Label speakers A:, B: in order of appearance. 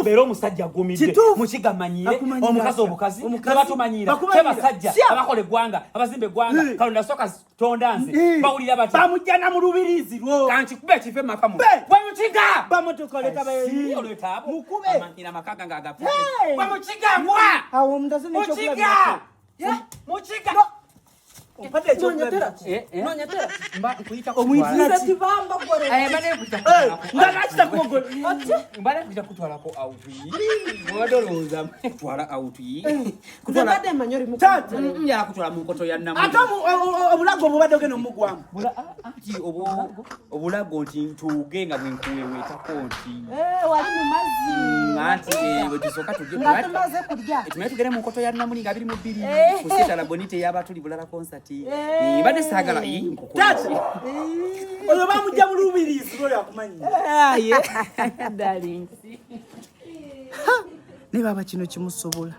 A: obero omusajja gumidde mukiga manyire omukazi obukazi batumanyira basajja abakole gwanga abazimbe gwanga kalonda soka tondanze bawulira bati bamujjana mu lubirizi lwo kanti kube kife makamu bamukiga bamutokoleta bayo leta mukube amankira makaga ngagafu bamukiga ngwa awo mndaze ne chokola mukiga upate chokola nonyatera mba kuita ko omwiziza tibamba gore bane kuita ndakachita kugora mbale kuita kutwala ko auti modoloza kutwala auti kutwala bade manyori mukata ya kutwala munkoto ya namu atamu obulago bubade geno mugwamu ati obulago ntugenga bwenkuwewe takonti wali mu mazi ngati wetusoka tuje ngatumaze kurya etume tugere munkoto ya namu ngabiri mu biri kusita la bonite yabatuli bulala concert bade sagala tati oyo bamujja mu lubirizi lwo yakumanyi darling ne baba kino kimusobola